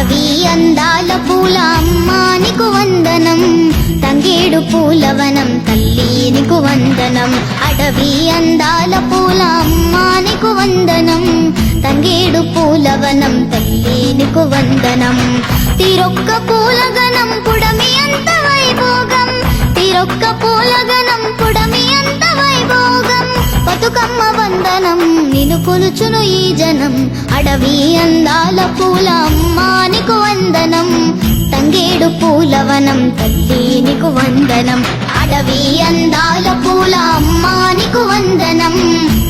అడవి అందాల పూల అమ్మా నీకు వందనం, తంగేడు పూలవనం తల్లి నీకు వందనం. అడవి అందాల పూల అమ్మా నీకు వందనం, తంగేడు పూలవనం తల్లి నీకు వందనం. తిరొక్క పూలగనం పుడమి అంత వైభోగం, తిరొక్క పూలగనం పుడమి అంత వైభోగం. బతుకమ్మ వందనం నిన్ను కొలుచును ఈ జనం, అడవి అందాల పూల అమ్మా నీకు వందనం, తంగేడు పూలవనం తల్లి నీకు వందనం. అడవి అందాల పూల అమ్మా నీకు వందనం,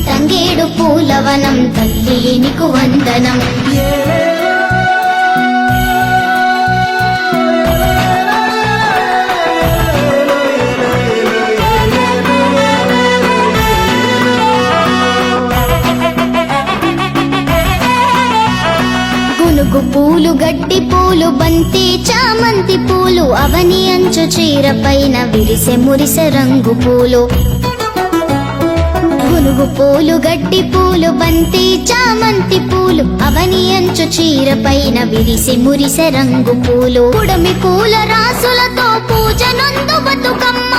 తంగేడు పూలవనం తల్లి నీకు వందనం. గునుగు పూలు, గడ్డి పూలు, బంతి చామంతి పూలు, అవని అంచు చీర పైన విరిసె మురిసె రంగు పూలు. గునుగు పూలు, గడ్డి పూలు, బంతి చామంతి పూలు, అవని అంచు చీర పైన విరిసె మురిసె రంగు పూలు. పుడమి పూల రాసులతో పూజనందు బతుకమ్మ,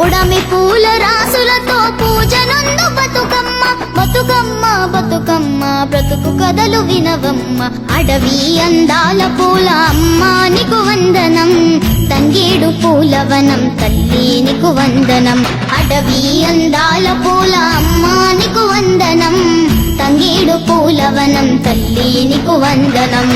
పుడమి పూల రాసులతో పూజనందు బతుకమ్మ. బతుకమ్మ బతుకమ్మ బ్రతుకు కథలు వినవమ్మ, అడవి అందాల పూల అమ్మా నీకు వందనం, తంగేడు పూలవనం తల్లి నీకు వందనం. అడవి అందాల పూల అమ్మా నీకు వందనం, తంగేడు పూలవనం తల్లి నీకు వందనం.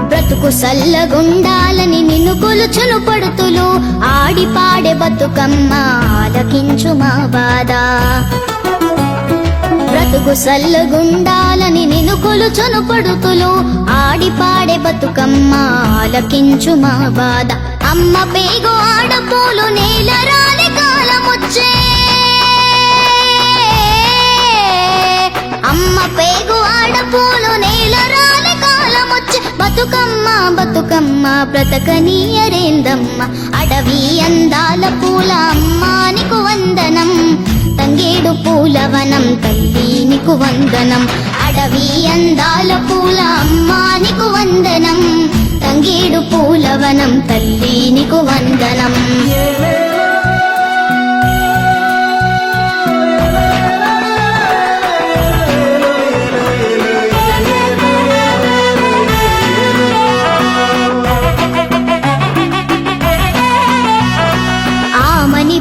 బ్రతుకు సల్లగుండాలని నిన్ను కొలుచును పడుతులు, ఆడి పాడే బతుకమ్మ ఆలకించు మా బాధ. బ్రతుకు సల్లగుండాలని నిన్ను కొలుచును పడుతులు, ఆడి పాడే బతుకమ్మ ఆలకించు మా బాధ. అమ్మ పేగు ఆడపూలు నేల రాలి కాలమొచ్చే, అమ్మ పేగు ఆడపూలు నేల రాలి కాలమొచ్చే. బతుకమ్మ బతుకమ్మ బ్రతకనీయరేందమ్మ, అడవి అందాల పూల అమ్మా నీకు వందనం, తంగేడు పూలవనం తల్లి నీకు వందనం. అడవి అందాల పూల అమ్మా నీకు వందనం, తంగేడు పూలవనం తల్లి నీకు వందనం.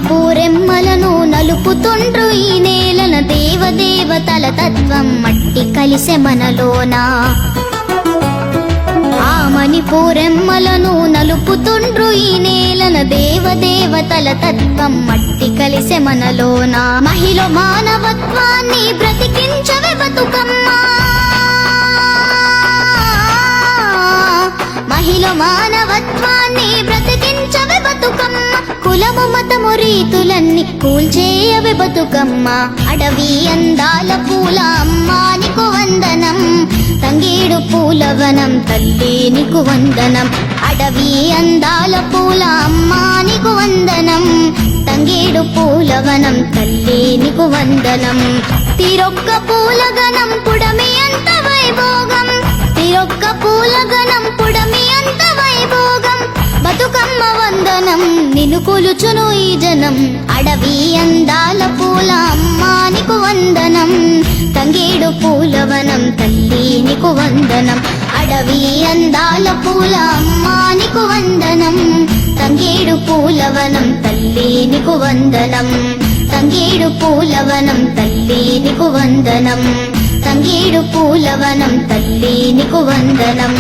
పూరెమ్మలను నలుపుతుండ్రు ఈ నేలన, దేవదేవతల తత్వం మట్టి కలిసె మనలోన. ఆమని పూరెమ్మలను నలుపుతుండ్రు ఈ నేలన, దేవదేవతల తత్వం మట్టి కలిసె మనలోన. మహిళ మానవత్వాన్ని బ్రతికించవే బతుకమ్మ, మహిళ మానవత్వాన్ని బ్రతికించవే బతుకమ్మ. కులము మతము రీతులన్నీ కూల్చేయవే బతుకమ్మ, అడవి అందాల పూల అమ్మా నీకు వందనం, తంగేడు పూలవనం తల్లి నీకు వందనం. అడవి అందాల పూల అమ్మా నీకు వందనం, తంగేడు పూలవనం తల్లి నీకు వందనం. తిరొక్క పూలగనం పుడమి అంత వైభోగం, తిరొక్క పూలగనం పుడమి అంత వైభోగం. బతుకమ్మ వందనం నిన్ను కొలుచును ఈ జనం, అడవి అందాల పూల అమ్మా నీకు వందనం, తంగేడు పూలవనం తల్లి నీకు వందనం. అడవి అందాల పూల అమ్మా నీకు వందనం, తంగేడు పూలవనం తల్లి నీకు వందనం. తంగేడు పూలవనం తల్లి నీకు వందనం, తంగేడు పూలవనం తల్లి నీకు వందనం.